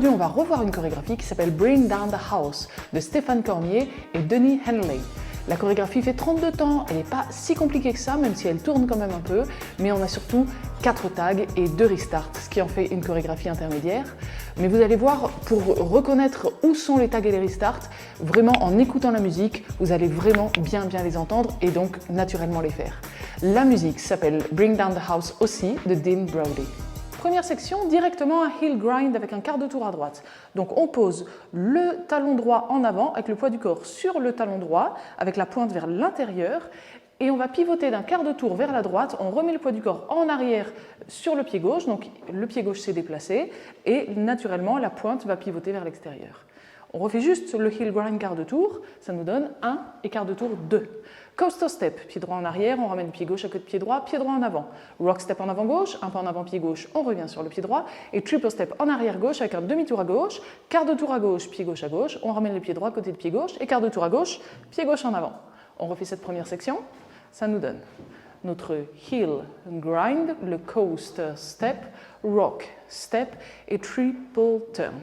aujourd'hui, on va revoir une chorégraphie qui s'appelle Bring Down the House de Stéphane Cormier et Denis Henley. La chorégraphie fait 32 temps, elle n'est pas si compliquée que ça, même si elle tourne quand même un peu, mais on a surtout 4 tags et 2 restarts, ce qui en fait une chorégraphie intermédiaire. Mais vous allez voir, pour reconnaître où sont les tags et les restarts, vraiment en écoutant la musique, vous allez vraiment bien les entendre et donc naturellement les faire. La musique s'appelle Bring Down the House aussi de Dean Brody. Première section, directement un heel grind avec un quart de tour à droite. Donc on pose le talon droit en avant avec le poids du corps sur le talon droit, avec la pointe vers l'intérieur, et on va pivoter d'un quart de tour vers la droite, on remet le poids du corps en arrière sur le pied gauche, donc le pied gauche s'est déplacé, et naturellement la pointe va pivoter vers l'extérieur. On refait juste le heel grind quart de tour, ça nous donne 1 et quart de tour 2. Coaster step, pied droit en arrière, on ramène le pied gauche à côté de pied droit en avant. Rock step en avant gauche, un pas en avant pied gauche, on revient sur le pied droit. Et triple step en arrière gauche avec un demi-tour à gauche, quart de tour à gauche, on ramène le pied droit à côté de pied gauche et quart de tour à gauche, pied gauche en avant. On refait cette première section, ça nous donne notre heel grind, le coaster step, rock step et triple turn.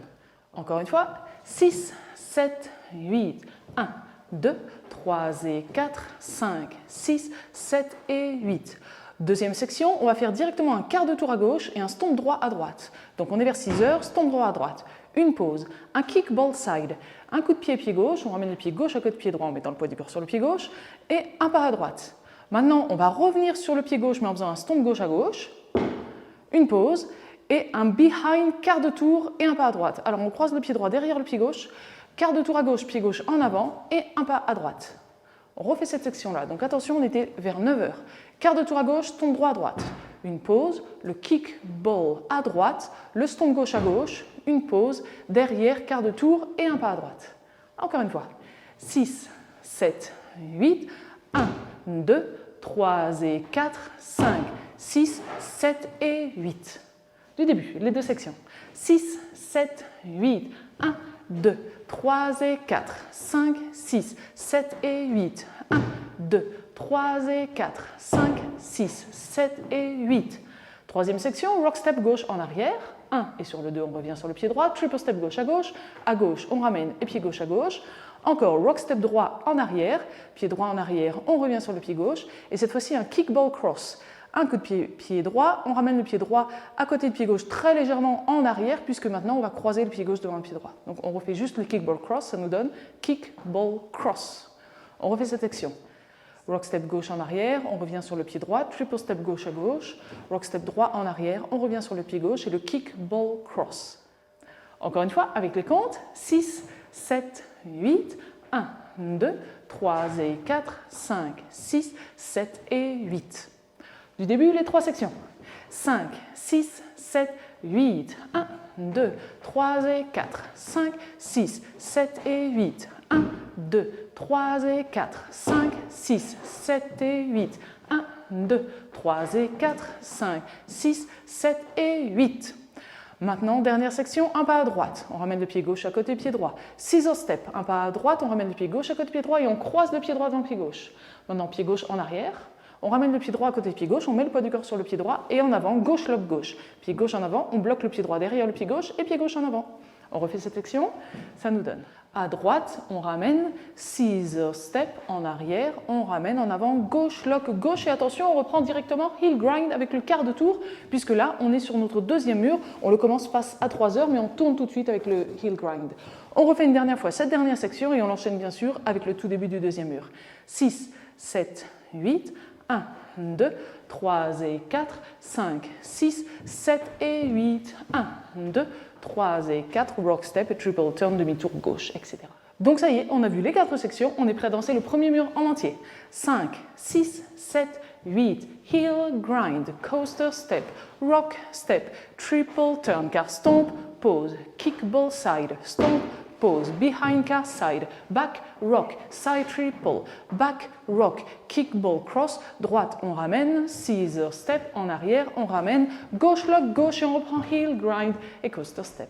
Encore une fois, 6, 7, 8, 1, 2, 3 et 4, 5, 6, 7 et 8. Deuxième section, on va faire directement un quart de tour à gauche et un stomp droit à droite. Donc on est vers 6 heures, stomp droit à droite. Une pause, un kick ball side, un coup de pied gauche, on ramène le pied gauche à côté de pied droit en mettant le poids du corps sur le pied gauche et un pas à droite. Maintenant, on va revenir sur le pied gauche mais en faisant un stomp gauche à gauche, une pause et un behind quart de tour et un pas à droite. Alors on croise le pied droit derrière le pied gauche, quart de tour à gauche, pied gauche en avant et un pas à droite. On refait cette section-là. Donc attention, on était vers 9 heures. Quart de tour à gauche, stomp droit à droite. Une pause, le kick ball à droite, le stomp gauche à gauche, une pause, derrière, quart de tour et un pas à droite. Encore une fois. 6, 7, 8, 1, 2, 3 et 4, 5, 6, 7 et 8. Du début, les deux sections. 6, 7, 8, 1, 2, 3 et 4, 5, 6, 7 et 8, 1, 2, 3 et 4, 5, 6, 7 et 8. Troisième section, rock step gauche en arrière, 1 et sur le 2 on revient sur le pied droit, triple step gauche, à gauche on ramène et pied gauche à gauche, encore rock step droit en arrière, pied droit en arrière, on revient sur le pied gauche et cette fois-ci un kick ball cross. Un coup de pied droit, on ramène le pied droit à côté du pied gauche très légèrement en arrière puisque maintenant on va croiser le pied gauche devant le pied droit. Donc on refait juste le kick ball cross, ça nous donne kick ball cross. On refait cette section. Rock step gauche en arrière, on revient sur le pied droit, triple step gauche à gauche, rock step droit en arrière, on revient sur le pied gauche et le kick ball cross. Encore une fois, avec les comptes, 6, 7, 8, 1, 2, 3 et 4, 5, 6, 7 et 8. Du début, les trois sections. 5, 6, 7, 8, 1, 2, 3 et 4, 5, 6, 7 et 8, 1, 2, 3 et 4, 5, 6, 7 et 8, 1, 2, 3 et 4, 5, 6, 7 et 8. Maintenant, dernière section, un pas à droite. On ramène le pied gauche à côté du pied droit. Scissor step, un pas à droite, on ramène le pied gauche à côté du pied droit et on croise le pied droit devant le pied gauche. Maintenant, pied gauche en arrière. On ramène le pied droit à côté du pied gauche, on met le poids du corps sur le pied droit et en avant, gauche, lock, gauche. Pied gauche en avant, on bloque le pied droit derrière le pied gauche et pied gauche en avant. On refait cette section, ça nous donne. À droite, on ramène scissor step en arrière, on ramène en avant, gauche, lock, gauche et attention, on reprend directement heel grind avec le quart de tour puisque là, on est sur notre deuxième mur. On le commence passe à 3 heures mais on tourne tout de suite avec le heel grind. On refait une dernière fois cette dernière section et on l'enchaîne bien sûr avec le tout début du deuxième mur. 6, 7, 8, 1, 2, 3 et 4, 5, 6, 7 et 8, 1, 2, 3 et 4, rock step et triple turn, demi-tour gauche, etc. Donc ça y est, on a vu les 4 sections, on est prêt à danser le premier mur en entier. 5, 6, 7, 8, heel grind, coaster step, rock step, triple turn, car stomp, pause, kick ball side, stomp, pause, behind car side, back rock, side triple, back rock, kick ball cross, droite on ramène, scissor step en arrière, on ramène, gauche lock, gauche et on reprend heel grind et coaster step.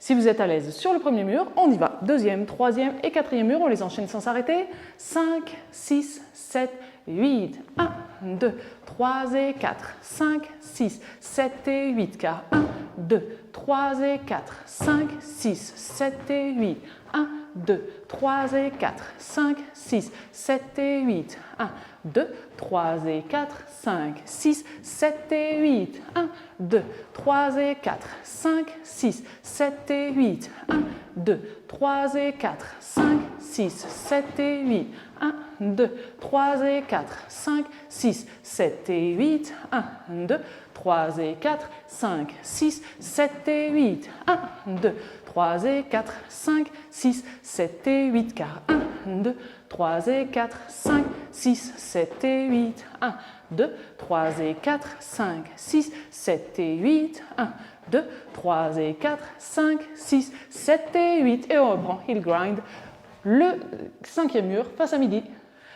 Si vous êtes à l'aise sur le premier mur, on y va. Deuxième, troisième et quatrième mur, on les enchaîne sans s'arrêter. 5, 6, 7, 8. 1, 2, 3 et 4. 5, 6, 7 et 8. Car 1, 2, 3 et 4. 5, 6, 7 et 8. 1, 2, 3 et 4. 5, 6, 7 et 8. 1, 2, 3 et 4. 5, 6, 7 et 8. 1, 2, 3 et 4. 5, 6, 7 et 8. 1, 2, 3 et 4. 5, 6, 7 et 8. 1, 2, 3 et 4. 5, 6, 7 et 8. 1, 2, 3 et 4. 5, 6, 7 et 8. 1, 2, 3 et 4. 5, 6, 7 et 8. Car 1, 2, 3 et 4. 5, 6, 7 et 8. 1, 2, 3 et 4. 5, 6, 7 et 8. 1, 2, 3 et 4. 5, 6, 7 et 8. Et on reprend heel grind. Le cinquième mur face à midi.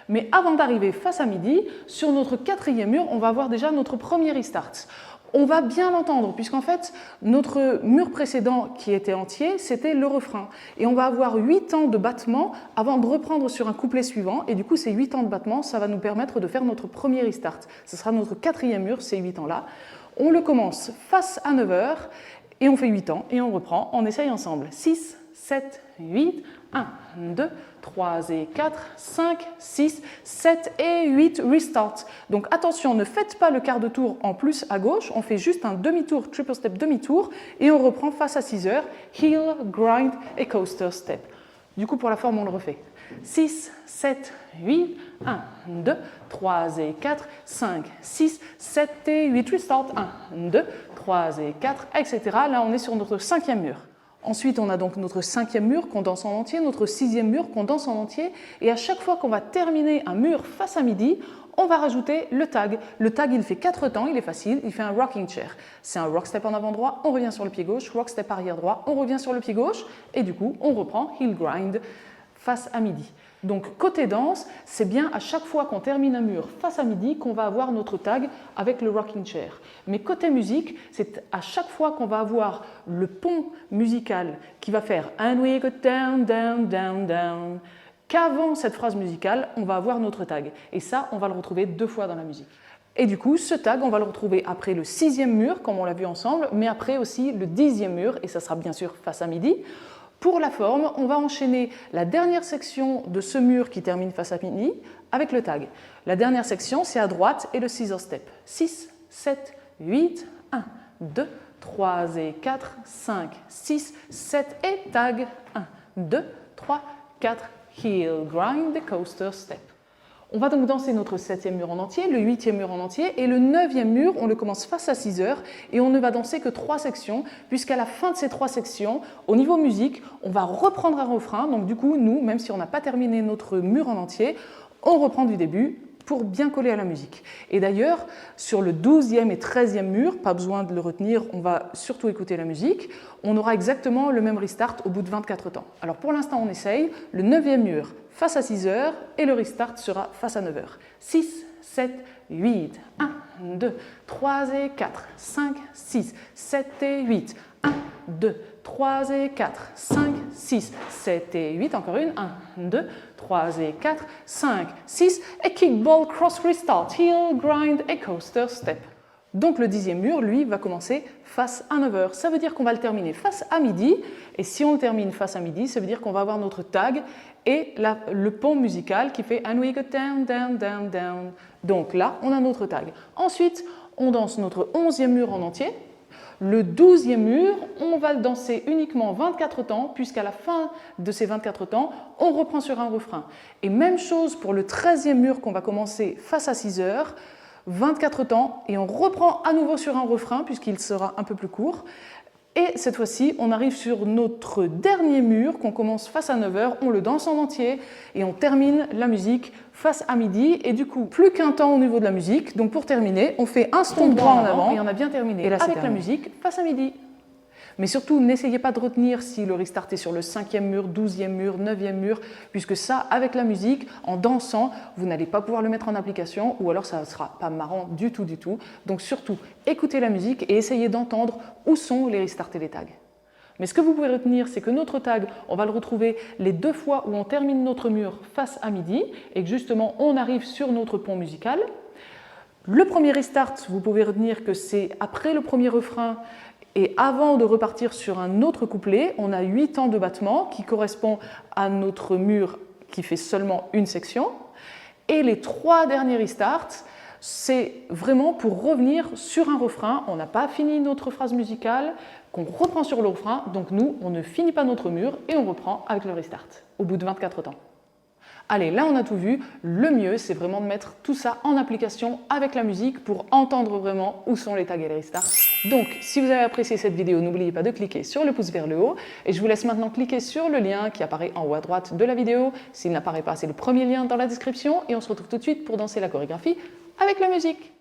Mais avant d'arriver face à midi, sur notre quatrième mur, on va avoir déjà notre premier restart. On va bien l'entendre, puisqu'en fait, notre mur précédent qui était entier, c'était le refrain. Et on va avoir 8 temps de battement avant de reprendre sur un couplet suivant. Et du coup, ces 8 temps de battement, ça va nous permettre de faire notre premier restart. Ce sera notre quatrième mur, ces 8 temps-là. On le commence face à 9h, et on fait 8 temps, et on reprend. On essaye ensemble. 6, 7, 8, 1, 2, 3 et 4, 5, 6, 7 et 8, restart. Donc attention, ne faites pas le quart de tour en plus à gauche, on fait juste un demi-tour, triple step demi-tour, et on reprend face à 6h, heel, grind et coaster step. Du coup, pour la forme, on le refait. 6, 7, 8, 1, 2, 3 et 4, 5, 6, 7 et 8, restart, 1, 2, 3 et 4, etc. Là, on est sur notre cinquième mur. Ensuite, on a donc notre cinquième mur qu'on danse en entier, notre sixième mur qu'on danse en entier. Et à chaque fois qu'on va terminer un mur face à midi, on va rajouter le tag. Le tag, il fait 4 temps, il est facile, il fait un rocking chair. C'est un rock step en avant droit, on revient sur le pied gauche, rock step arrière droit, on revient sur le pied gauche, et du coup, on reprend heel grind face à midi. Donc côté danse, c'est bien à chaque fois qu'on termine un mur face à midi qu'on va avoir notre tag avec le rocking chair. Mais côté musique, c'est à chaque fois qu'on va avoir le pont musical qui va faire « And we go down, down, down, down » qu'avant cette phrase musicale, on va avoir notre tag. Et ça, on va le retrouver 2 fois dans la musique. Et du coup, ce tag, on va le retrouver après le 6e mur, comme on l'a vu ensemble, mais après aussi le 10e mur, et ça sera bien sûr face à midi. Pour la forme, on va enchaîner la dernière section de ce mur qui termine face à midi avec le tag. La dernière section, c'est à droite et le scissor step. 6, 7, 8, 1, 2, 3 et 4, 5, 6, 7 et tag. 1, 2, 3, 4, heel, grind, the coaster step. On va donc danser notre 7e mur en entier, le 8e mur en entier et le 9e mur, on le commence face à 6h et on ne va danser que 3 sections puisqu'à la fin de ces 3 sections, au niveau musique, on va reprendre un refrain. Donc du coup, nous, même si on n'a pas terminé notre mur en entier, on reprend du début pour bien coller à la musique. Et d'ailleurs, sur le 12e et 13e mur, pas besoin de le retenir, on va surtout écouter la musique, on aura exactement le même restart au bout de 24 temps. Alors pour l'instant, on essaye le 9e mur face à 6h et le restart sera face à 9h. 6, 7, 8, 1, 2, 3 et 4, 5, 6, 7 et 8, 1, 2, 3 et 4, 5, 6, 7 et 8, encore une, 1, 2, 3 et 4, 5, 6, et kickball, cross restart, heel, grind et coaster step. Donc le 10e mur, lui, va commencer face à 9h. Ça veut dire qu'on va le terminer face à midi, et si on le termine face à midi, ça veut dire qu'on va avoir notre tag et le pont musical qui fait « And we go down, down, down, down ». Donc là, on a notre tag. Ensuite, on danse notre 11e mur en entier. Le 12e mur, on va le danser uniquement 24 temps, puisqu'à la fin de ces 24 temps, on reprend sur un refrain. Et même chose pour le 13e mur qu'on va commencer face à 6h, 24 temps, et on reprend à nouveau sur un refrain, puisqu'il sera un peu plus court. Et cette fois-ci, on arrive sur notre dernier mur qu'on commence face à 9h, on le danse en entier et on termine la musique face à midi. Et du coup, plus qu'un temps au niveau de la musique. Donc pour terminer, on fait un stomp droit en avant et on a bien terminé et là, avec la musique face à midi. Mais surtout, n'essayez pas de retenir si le restart est sur le 5e mur, 12e mur, 9e mur, puisque ça, avec la musique, en dansant, vous n'allez pas pouvoir le mettre en application ou alors ça ne sera pas marrant du tout, du tout. Donc surtout, écoutez la musique et essayez d'entendre où sont les restarts et les tags. Mais ce que vous pouvez retenir, c'est que notre tag, on va le retrouver les 2 fois où on termine notre mur face à midi et que justement on arrive sur notre pont musical. Le premier restart, vous pouvez retenir que c'est après le premier refrain et avant de repartir sur un autre couplet, on a 8 temps de battement qui correspond à notre mur qui fait seulement une section. Et les 3 derniers restarts, c'est vraiment pour revenir sur un refrain. On n'a pas fini notre phrase musicale, qu'on reprend sur le refrain. Donc nous, on ne finit pas notre mur et on reprend avec le restart au bout de 24 temps. Allez, là on a tout vu. Le mieux, c'est vraiment de mettre tout ça en application avec la musique pour entendre vraiment où sont les tags et les restarts. Donc, si vous avez apprécié cette vidéo, n'oubliez pas de cliquer sur le pouce vers le haut. Et je vous laisse maintenant cliquer sur le lien qui apparaît en haut à droite de la vidéo. S'il n'apparaît pas, c'est le premier lien dans la description. Et on se retrouve tout de suite pour danser la chorégraphie avec la musique.